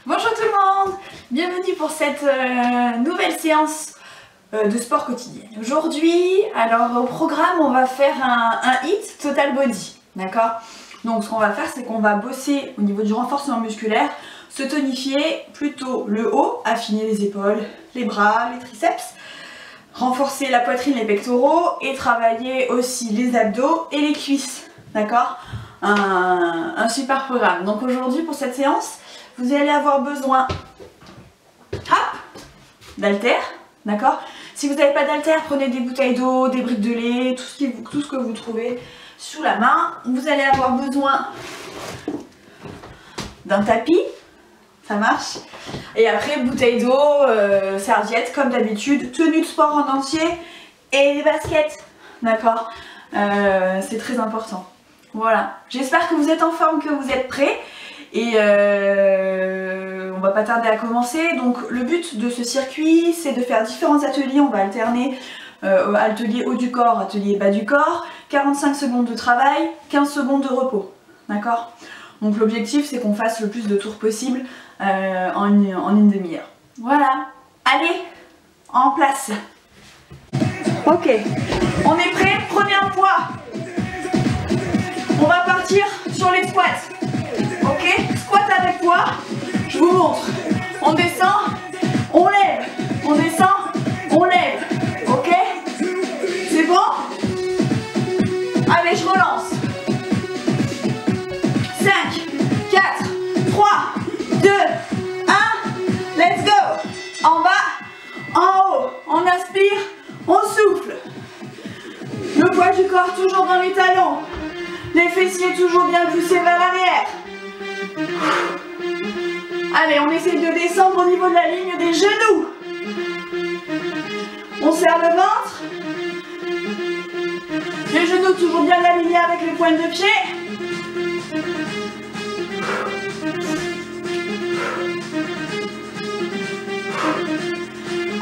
Bonjour tout le monde, bienvenue pour cette nouvelle séance de sport quotidien. Aujourd'hui, alors au programme, on va faire un HIIT total body, d'accord? Donc ce qu'on va faire, c'est qu'on va bosser au niveau du renforcement musculaire, se tonifier plutôt le haut, affiner les épaules, les bras, les triceps, renforcer la poitrine, les pectoraux et travailler aussi les abdos et les cuisses, d'accord? Un super programme. Donc aujourd'hui pour cette séance, vous allez avoir besoin d'haltères, d'accord? Si vous n'avez pas d'haltères, prenez des bouteilles d'eau, des briques de lait, tout ce que vous trouvez sous la main. Vous allez avoir besoin d'un tapis, ça marche. Et après, bouteille d'eau, serviette comme d'habitude, tenue de sport en entier et des baskets, d'accord? C'est très important. Voilà, j'espère que vous êtes en forme, que vous êtes prêts. Et on va pas tarder à commencer. Donc le but de ce circuit, c'est de faire différents ateliers. On va alterner atelier haut du corps, atelier bas du corps, 45 secondes de travail, 15 secondes de repos, d'accord? Donc l'objectif, c'est qu'on fasse le plus de tours possible en une demi-heure. Voilà, allez, en place. Ok, on est prêt, prenez un poids. On va partir sur les squats. Ok, squat avec poids, je vous montre. On descend, on lève, on descend, on lève. Ok, c'est bon? Allez, je relance. 5, 4, 3, 2, 1, let's go. En bas, en haut, on inspire, on souffle. Le poids du corps toujours dans les talons. Les fessiers toujours bien poussés vers l'arrière. Allez, on essaie de descendre au niveau de la ligne des genoux. On serre le ventre. Les genoux toujours bien alignés avec les pointes de pied.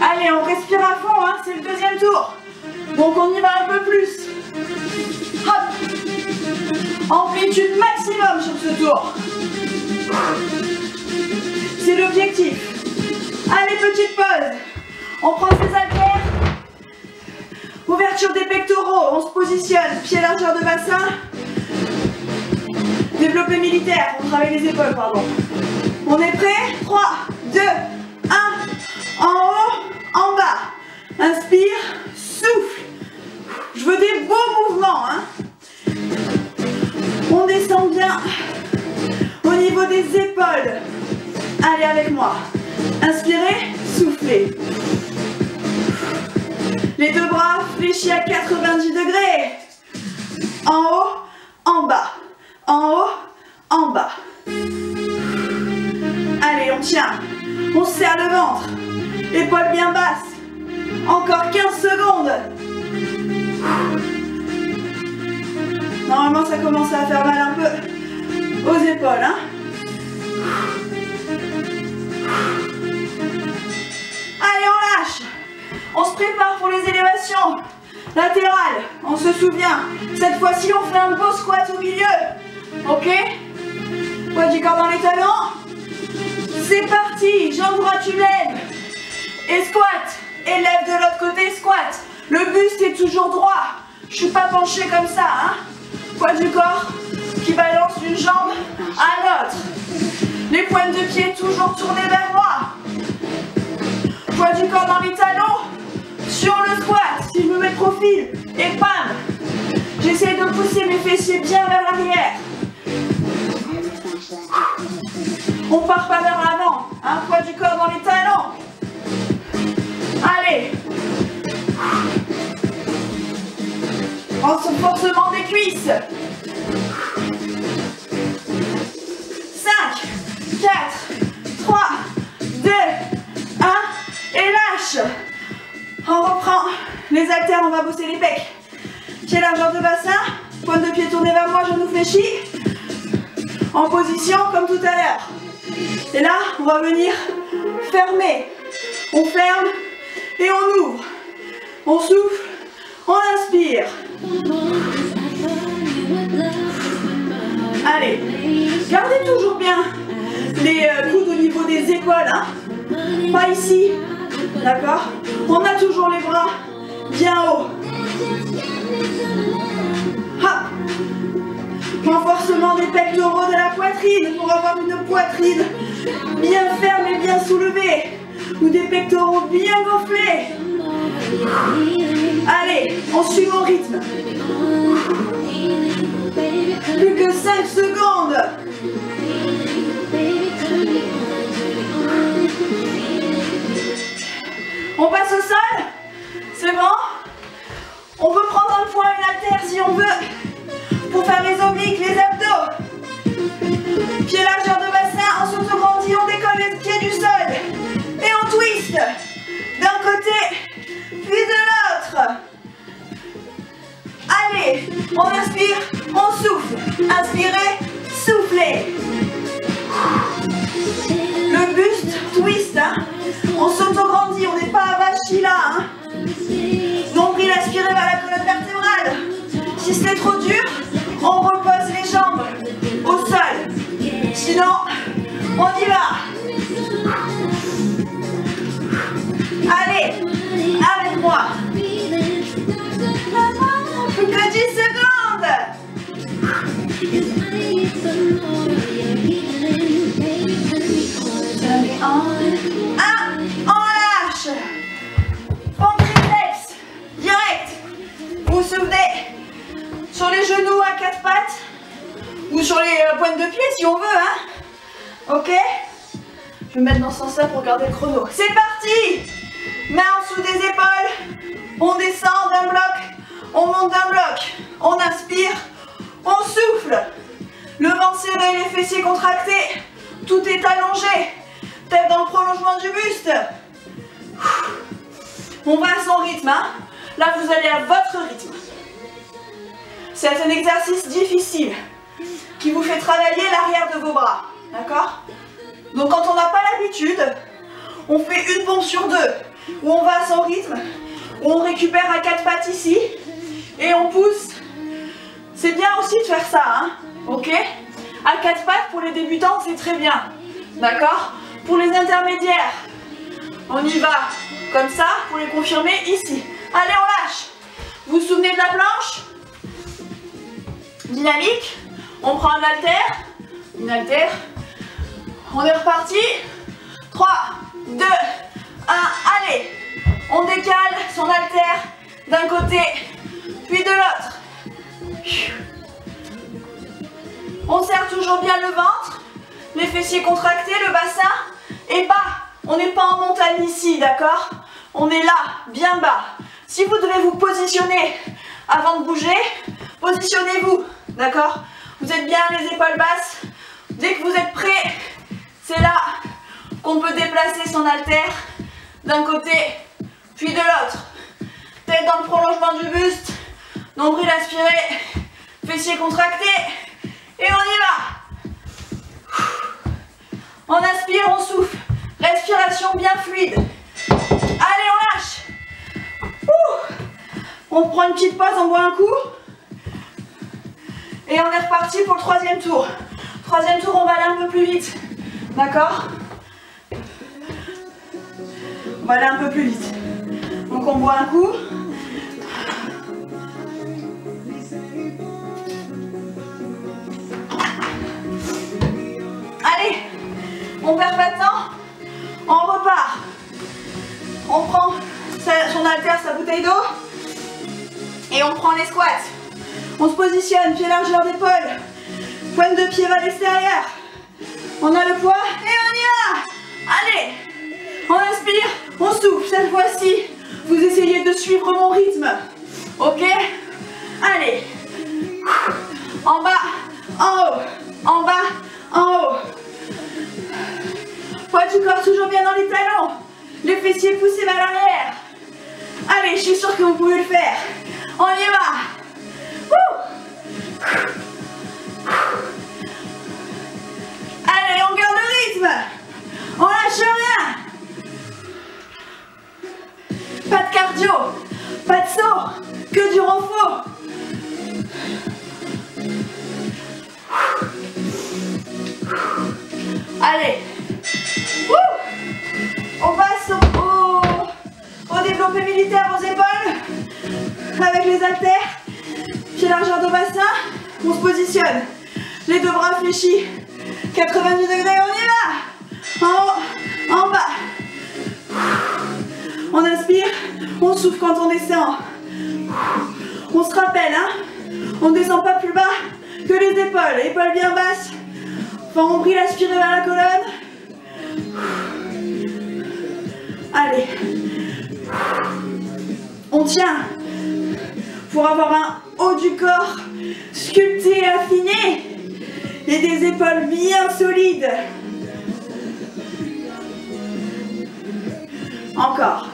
Allez, on respire à fond, hein, c'est le deuxième tour. Donc on y va un peu plus. Hop. Amplitude maximum sur ce tour. C'est l'objectif. Allez, petite pause. On prend ses haltères. Ouverture des pectoraux. On se positionne. Pied largeur de bassin. Développé militaire. On travaille les épaules, pardon. On est prêt? 3, 2, 1. En haut, en bas. Inspire, souffle. Je veux des beaux mouvements, hein. On descend bien au niveau des épaules. Allez avec moi. Inspirez, soufflez. Les deux bras fléchis à 90 degrés. En haut, en bas. En haut, en bas. Allez, on tient. On serre le ventre. Épaules bien basses. Encore 15 secondes. Normalement, ça commence à faire mal un peu aux épaules, hein. Allez, on lâche. On se prépare pour les élévations latérales. On se souvient. Cette fois-ci, on fait un beau squat au milieu. Ok? Poids du corps dans les talons. C'est parti. Jambes droite, tu lèves. Et squat. Et lève de l'autre côté, squat. Le buste est toujours droit. Je suis pas penchée comme ça, hein. Poids du corps qui balance d'une jambe à l'autre. Les pointes de pied toujours tournées vers moi. Poids du corps dans les talons. Sur le squat, si je me mets de profil, et bam. J'essaie de pousser mes fessiers bien vers l'arrière. On part pas vers l'avant. Un poids du corps dans les talons. Allez. Renforcement des cuisses. 5, 4, 3, 2, 1. Et lâche. On reprend les haltères, on va bosser les pecs. Pied largeur de bassin. Pointe de pied tournée vers moi, genoux fléchis. En position comme tout à l'heure. Et là, on va venir fermer. On ferme et on ouvre. On souffle, on inspire. Allez, gardez toujours bien les coudes au niveau les épaules, hein. Pas ici, d'accord? On a toujours les bras bien haut. Renforcement des pectoraux de la poitrine pour avoir une poitrine bien ferme et bien soulevée. Ou des pectoraux bien gonflés. Allez, on suit mon rythme. Plus que 5 secondes. On passe au sol. C'est bon? On peut prendre un point, une haltère si on veut. Pour faire les obliques, les abdos. Pied largeur de bassin, on s'autograndit, on décolle les pieds du sol. Et on twist. D'un côté, puis de l'autre. Allez, on inspire, on souffle. Inspirez, soufflez. Le buste twist, hein. On s'autograndit, on n'est pas avachi là. Hein. Nombril aspiré vers la colonne vertébrale. Si c'est trop dur, on repose les jambes au sol. Sinon, on y va. Allez, avec moi. Plus que 10 secondes. Allez, on lâche. Pompe triceps, direct. Vous vous souvenez, sur les genoux à 4 pattes, ou sur les pointes de pied si on veut, hein. Ok? Je vais me mettre dans ce sens-là pour garder le chrono. C'est parti! Main en dessous des épaules, on descend d'un bloc, on monte d'un bloc, on inspire, on souffle. Le ventre serré, les fessiers contractés, tout est allongé, tête dans le prolongement du buste. On va à son rythme, hein. Là vous allez à votre rythme. C'est un exercice difficile qui vous fait travailler l'arrière de vos bras, d'accord? Donc quand on n'a pas l'habitude, on fait une pompe sur 2, où on va à son rythme, où on récupère à 4 pattes ici, et on pousse. C'est bien aussi de faire ça, hein, ok? À 4 pattes, pour les débutants, c'est très bien, d'accord? Pour les intermédiaires, on y va comme ça, pour les confirmer ici. Allez, on lâche. Vous vous souvenez de la planche? Dynamique. On prend un haltère, une haltère. On est reparti. 3, 2, 1, allez. On décale son haltère d'un côté, puis de l'autre. On serre toujours bien le ventre, les fessiers contractés, le bassin, et bas. On n'est pas en montagne ici, d'accord? On est là, bien bas. Si vous devez vous positionner avant de bouger, positionnez-vous, d'accord? Vous êtes bien les épaules basses. Dès que vous êtes prêts, c'est là qu'on peut déplacer son haltère d'un côté, puis de l'autre. Tête dans le prolongement du buste, nombril aspiré, fessiers contractés, et on y va. On inspire, on souffle. Respiration bien fluide. Allez, on lâche. On prend une petite pause, on boit un coup. Et on est reparti pour le troisième tour. Troisième tour, on va aller un peu plus vite. D'accord? On va aller un peu plus vite. Donc on boit un coup. Allez, on perd pas de temps. On repart. On prend son haltère, sa bouteille d'eau. Et on prend les squats. On se positionne, pied largeur d'épaule. Pointe de pied vers l'extérieur. On a le poids et on y va. Allez, on inspire, on souffle. Cette fois-ci, vous essayez de suivre mon rythme. Ok? Allez. En bas, en haut. En bas, en haut. Poids du corps toujours bien dans les talons. Les fessiers poussés vers l'arrière. Allez, je suis sûre que vous pouvez le faire. On y va. Allez, on garde le rythme. On lâche rien. Pas de cardio, pas de saut, que du renfort. Allez, On passe au développé militaire aux épaules. Avec les haltères. Pied largeur de bassin. On se positionne. Les deux bras fléchis. 90 degrés, on y va. En haut, en bas. On inspire, on souffle quand on descend. On se rappelle, hein, on ne descend pas plus bas que les épaules. Épaules bien basses. Enfin, on brille aspirer vers la colonne. Allez. On tient pour avoir un haut du corps sculpté et affiné. Et des épaules bien solides. Encore.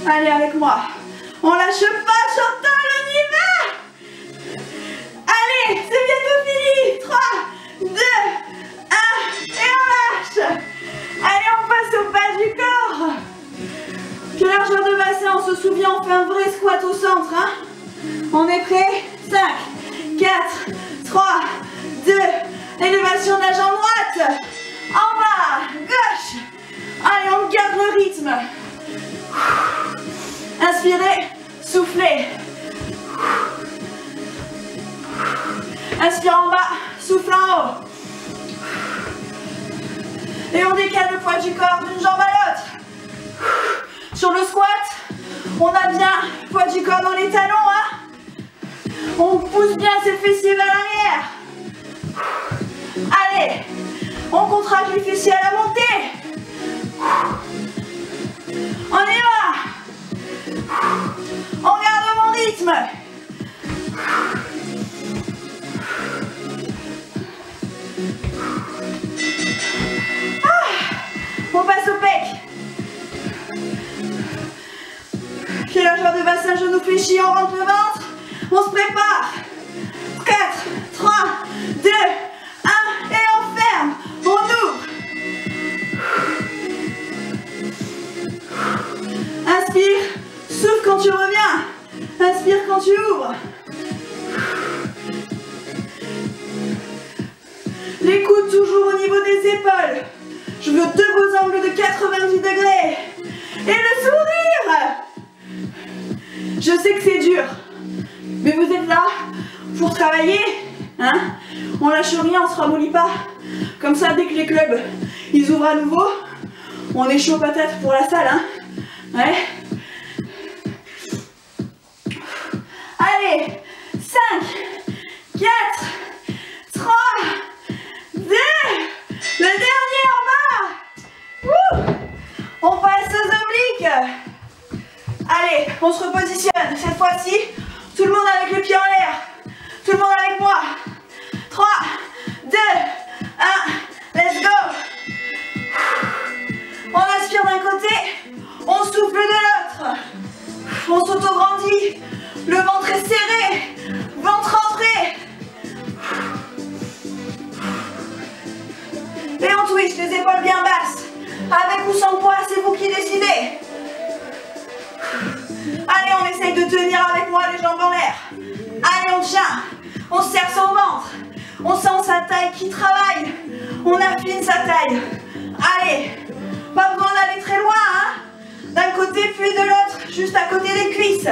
Allez avec moi. On lâche pas, Chantal, on y va. Allez, c'est bientôt fini. 3, 2, 1, et on lâche. Allez, on passe au bas du corps. Pied largeur de bassin, on se souvient, on fait un vrai squat au centre. Hein. On est prêt? 5, 4, 3, 2, élévation de la jambe droite. En bas, gauche. Allez, on garde le rythme. Inspirez, soufflez. Inspire en bas, souffle en haut. Et on décale le poids du corps d'une jambe à l'autre. Sur le squat, on a bien le poids du corps dans les talons. Hein. On pousse bien ses fessiers vers l'arrière. Allez, on contracte les fessiers à la montée. On y va. On garde mon rythme. On passe au pec. Pied largeur de bassin, genou fléchi, on rentre le ventre. On se prépare. 4, 3, 2, 1 et on ferme. On ouvre. Inspire, souffle quand tu reviens. Inspire quand tu ouvres. Les coudes toujours au niveau des épaules. Je veux deux beaux angles de 90 degrés. Et le sourire. Je sais que c'est dur. Mais vous êtes là pour travailler. Hein? On lâche rien, on se ramollit pas. Comme ça, dès que les clubs ils ouvrent à nouveau, on est chaud patate pour la salle. Hein? Ouais. Allez, 5, 4, 3, 2, le dernier en bas. Ouh. On passe aux obliques. Allez, on se repositionne. Cette fois-ci, tout le monde avec les pieds en l'air. Tout le monde avec moi. 3, 2, 1, let's go. On inspire d'un côté, on souffle de l'autre. On s'auto-grandit. Le ventre est serré. Ventre entré. Et on twist, les épaules bien basses. Avec ou sans poids, c'est vous qui décidez. Allez, on essaye de tenir avec moi les jambes en l'air. Allez, on tient. On serre son ventre. On sent sa taille qui travaille. On affine sa taille. Allez, pas besoin d'aller très loin, hein. D'un côté puis de l'autre, juste à côté des cuisses.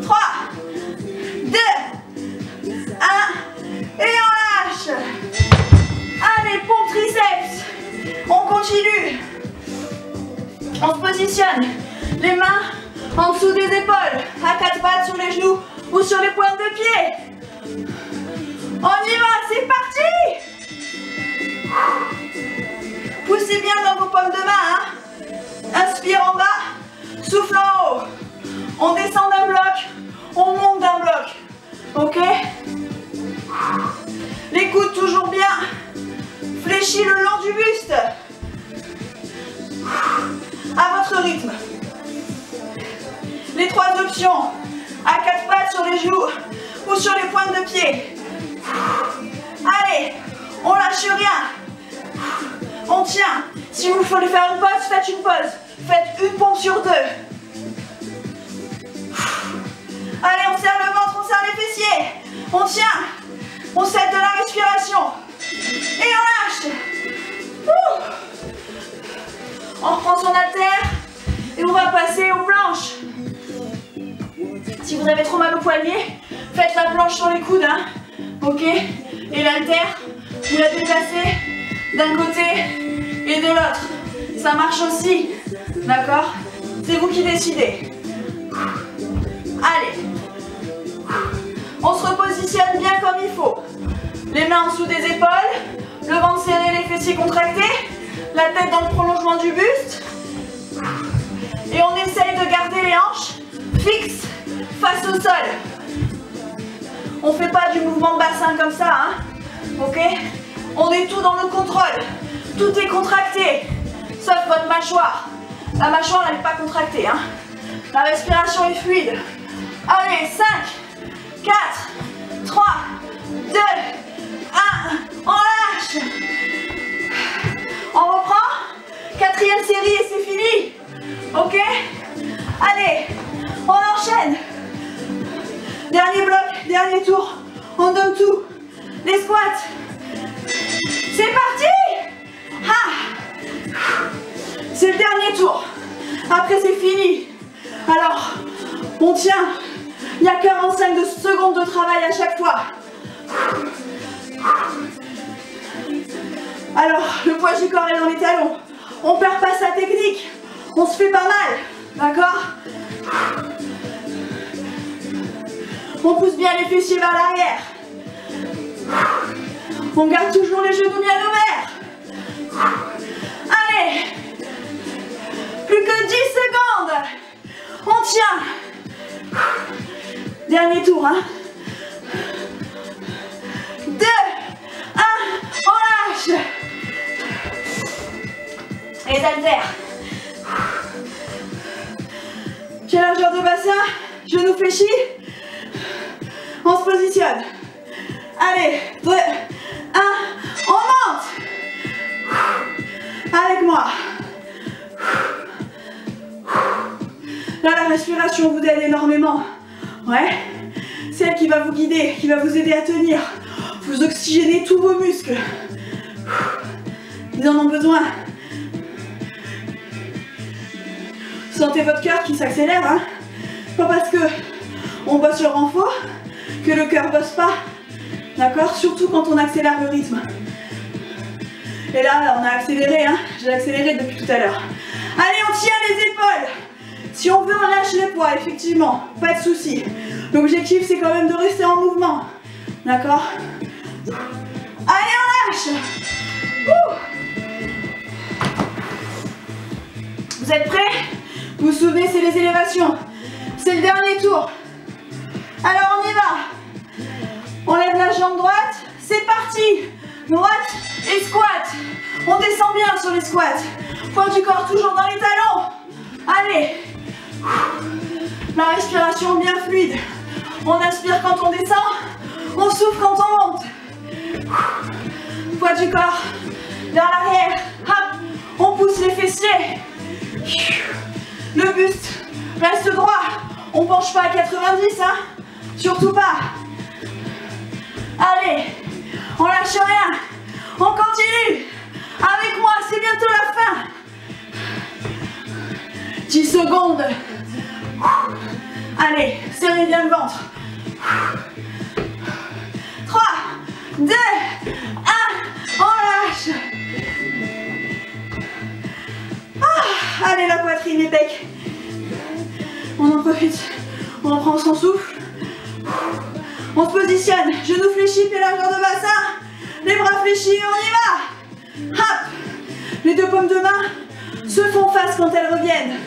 3, 2, 1, et on lâche. Allez, pompe triceps. On continue. On se positionne. Les mains en dessous des épaules, à quatre pattes sur les genoux ou sur les pointes de pied. On y va, c'est parti. Poussez bien dans vos paumes de main. Hein. Inspire en bas, souffle en haut. On descend d'un bloc, on monte d'un bloc. Ok? Les coudes toujours bien fléchis le long du buste. À votre rythme. Les trois options. À quatre pattes sur les genoux ou sur les pointes de pied. Allez, on lâche rien. On tient. Si vous voulez faire une pause, faites une pause. Faites une pompe sur deux. Allez, on serre le ventre, on serre les fessiers. On tient. On cède de la respiration. vous avez trop mal au poignet, faites la planche sur les coudes, hein. Ok? Et l'haltère, vous la déplacez d'un côté et de l'autre. Ça marche aussi, d'accord? C'est vous qui décidez. Allez. On se repositionne bien comme il faut. Les mains en dessous des épaules, le ventre serré, les fessiers contractés, la tête dans le prolongement du buste. Et on essaye de garder les hanches fixes face au sol. On ne fait pas du mouvement de bassin comme ça, hein. Ok? On est tout dans le contrôle. Tout est contracté, sauf votre mâchoire. La mâchoire, elle n'est pas contractée, hein. La respiration est fluide. Allez, 5, 4, 3, 2, 1. On lâche. On reprend. 4e série et c'est fini. Ok? Allez, on enchaîne. Dernier bloc, dernier tour. On donne tout. Les squats. C'est parti! Ah! C'est le dernier tour. Après, c'est fini. Alors, on tient. Il y a 45 secondes de travail à chaque fois. Alors, le poids du corps est dans les talons. On perd pas sa technique. On se fait pas mal. D'accord? On pousse bien les fessiers vers l'arrière. On garde toujours les genoux bien ouverts. Allez. Plus que 10 secondes. On tient. Dernier tour, hein. 2, 1, on lâche. Les haltères. Quelle largeur de bassin, genoux fléchis. On se positionne. Allez, 2, 1, on monte. Avec moi. Là, la respiration vous aide énormément. Ouais. C'est elle qui va vous guider, qui va vous aider à tenir. Vous oxygénez tous vos muscles. Ils en ont besoin. Sentez votre cœur qui s'accélère, hein. Pas parce que on bosse le renfort que le cœur bosse pas. D'accord? Surtout quand on accélère le rythme. Et là, on a accéléré, hein. J'ai accéléré depuis tout à l'heure. Allez, on tient les épaules. Si on veut, on lâche les poids, effectivement. Pas de souci. L'objectif, c'est quand même de rester en mouvement. D'accord? Allez, on lâche. Vous êtes prêts? Vous vous souvenez, c'est les élévations. C'est le dernier tour. Alors, on y va. On lève la jambe droite. C'est parti. Droite et squat. On descend bien sur les squats. Poids du corps toujours dans les talons. Allez. La respiration bien fluide. On inspire quand on descend. On souffle quand on monte. Poids du corps vers l'arrière. Hop. On pousse les fessiers. Le buste reste droit. On penche pas à 90, hein. Surtout pas. Allez. On lâche rien. On continue. Avec moi, c'est bientôt la fin. 10 secondes. Allez, serrez bien le ventre. 3, 2, 1, on lâche. Allez, la poitrine, les pecs. On en profite. On prend son souffle. On se positionne. Genoux fléchis, pieds largeur de bassin. Les bras fléchis, on y va. Hop. Les deux paumes de main se font face quand elles reviennent.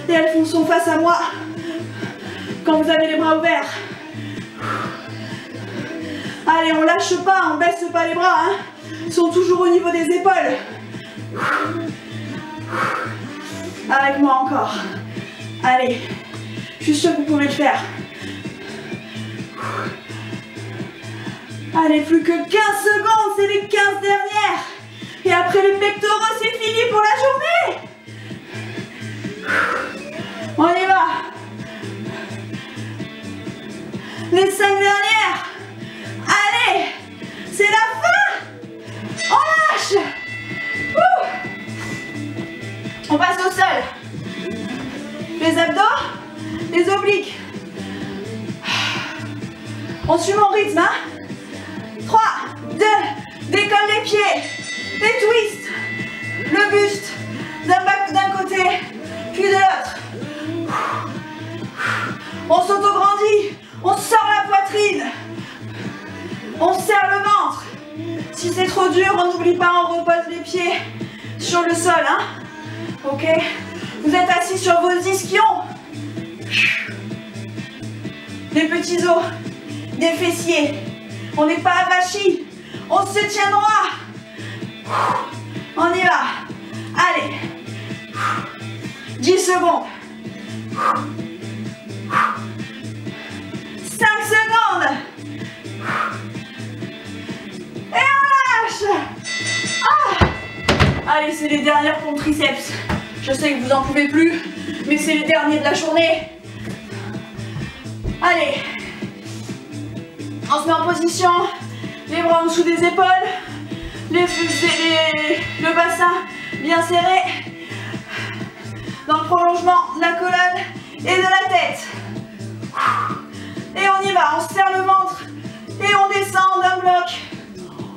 Et elles sont face à moi quand vous avez les bras ouverts. Allez, on lâche pas, on baisse pas les bras. Hein. Ils sont toujours au niveau des épaules. Avec moi encore. Allez, je suis sûre que vous pouvez le faire. Allez, plus que 15 secondes, c'est les 15 dernières. Et après les pectoraux, c'est fini pour la journée. On y va. Les 5 dernières. Allez, c'est la fin. On lâche. On passe au sol. Les abdos, les obliques. On suit mon rythme, hein. 3, 2, décolle les pieds, les twists, le buste d'un côté, puis de l'autre. On s'auto-grandit, on sort la poitrine, on serre le ventre. Si c'est trop dur, on n'oublie pas, on repose les pieds sur le sol, hein. Ok? Vous êtes assis sur vos ischions. Des petits os, des fessiers. On n'est pas avachi. On se tient droit. On y va. Allez. 10 secondes. 5 secondes. Et on lâche. Ah. Allez, c'est les dernières pour le triceps. Je sais que vous n'en pouvez plus, mais c'est les derniers de la journée. Allez. On se met en position. Les bras en dessous des épaules. Le bassin bien serré. Dans le prolongement de la colonne et de la tête. Et on y va. On serre le ventre. Et on descend d'un bloc.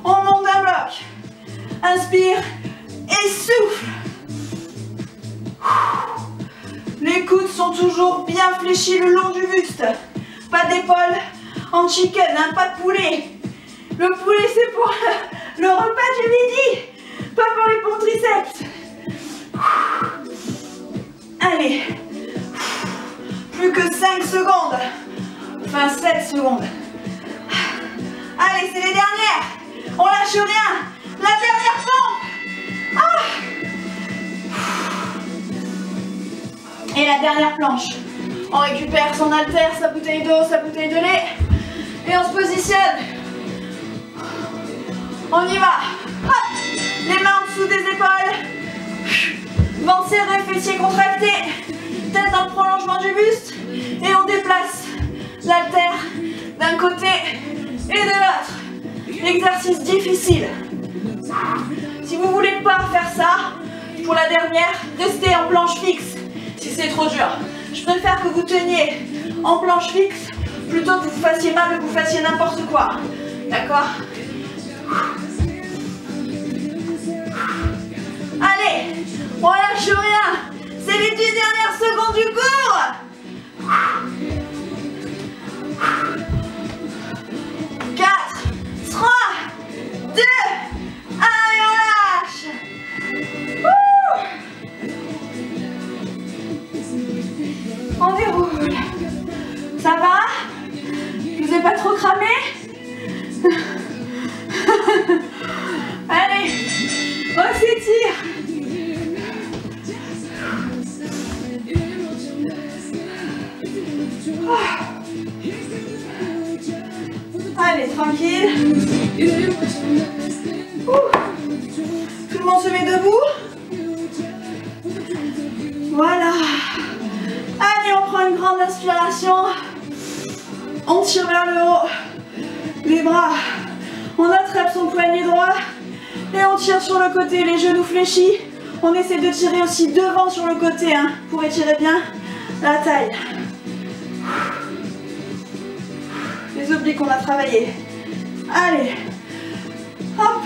On monte d'un bloc. Inspire. Et souffle. Les coudes sont toujours bien fléchis le long du buste. Pas d'épaule en chicken, hein, pas de poulet. Le poulet c'est pour le repas du midi, pas pour les pompes triceps. Allez. Plus que 5 secondes. Enfin 7 secondes. Allez, c'est les dernières. On lâche rien. La dernière pompe. Ah. Et la dernière planche. On récupère son haltère, sa bouteille d'eau, sa bouteille de lait. Et on se positionne. On y va. Hop. Les mains en dessous des épaules. Ventre serré, fessiers contractés. Tête dans le prolongement du buste. Et on déplace l'haltère d'un côté et de l'autre. Exercice difficile. Si vous ne voulez pas faire ça, pour la dernière, restez en planche fixe. Si c'est trop dur. Je préfère que vous teniez en planche fixe plutôt que vous fassiez mal ou que vous fassiez n'importe quoi. D'accord? Allez, on lâche rien. C'est les 10 dernières secondes du cours. 4, 3, 2, allez, on lâche. On déroule. Ça va? Je vous ai pas trop cramé? Allez, on s'étire. Allez, tranquille. Tout le monde se met debout. Voilà. Allez, on prend une grande inspiration. On tire vers le haut. Les bras. On attrape son poignet droit. Et on tire sur le côté, les genoux fléchis. On essaie de tirer aussi devant sur le côté, hein, pour étirer bien la taille. Les obliques qu'on a travaillé. Allez. Hop.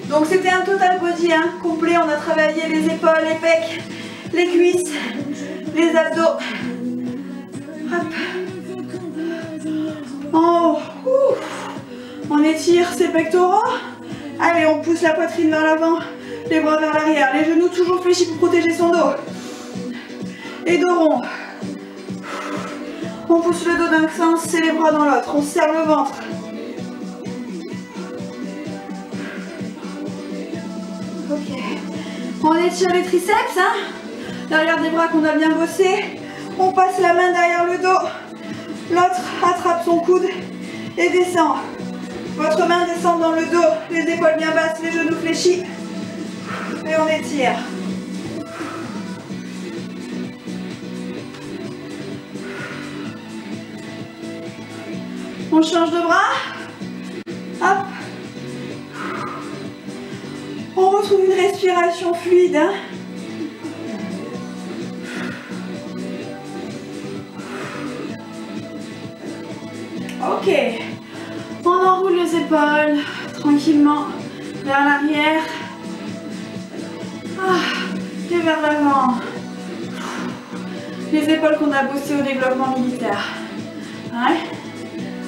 Donc c'était un total body, hein, complet. On a travaillé les épaules, les pecs, les cuisses, les abdos. Hop. En haut. On étire ses pectoraux. Allez, on pousse la poitrine vers l'avant, les bras vers l'arrière, les genoux toujours fléchis pour protéger son dos. Et dos rond. On pousse le dos d'un sens et les bras dans l'autre. On serre le ventre. Ok. On étire les triceps, hein. L'arrière des bras qu'on a bien bossé. On passe la main derrière le dos. L'autre attrape son coude et descend. Votre main descend dans le dos, les épaules bien basses, les genoux fléchis. Et on étire. On change de bras. Hop. On retrouve une respiration fluide, hein. On enroule les épaules tranquillement vers l'arrière. Et vers l'avant. Les épaules qu'on a bossé au développement militaire. Ouais.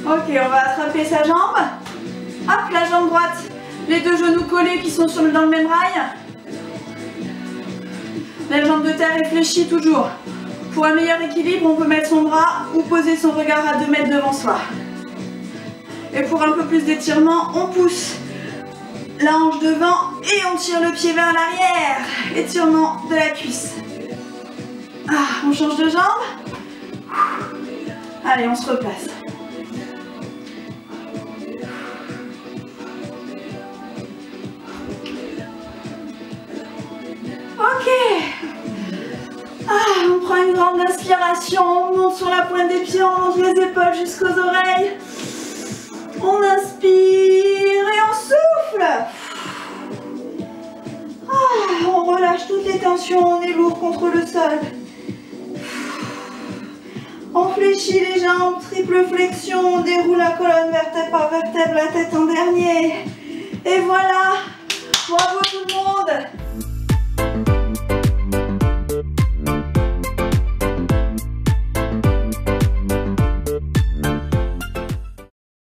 Ok, on va attraper sa jambe. Hop, la jambe droite. Les deux genoux collés qui sont dans le même rail. La jambe de terre est fléchie toujours. Pour un meilleur équilibre, on peut mettre son bras ou poser son regard à 2 mètres devant soi. Et pour un peu plus d'étirement, on pousse la hanche devant et on tire le pied vers l'arrière. Étirement de la cuisse. On change de jambe. Allez, on se replace. Ok. On prend une grande inspiration, on monte sur la pointe des pieds, on monte les épaules jusqu'aux oreilles. On inspire et on souffle. On relâche toutes les tensions, on est lourd contre le sol. On fléchit les jambes, triple flexion, on déroule la colonne vertèbre par vertèbre, la tête en dernier. Et voilà. Bravo tout le monde.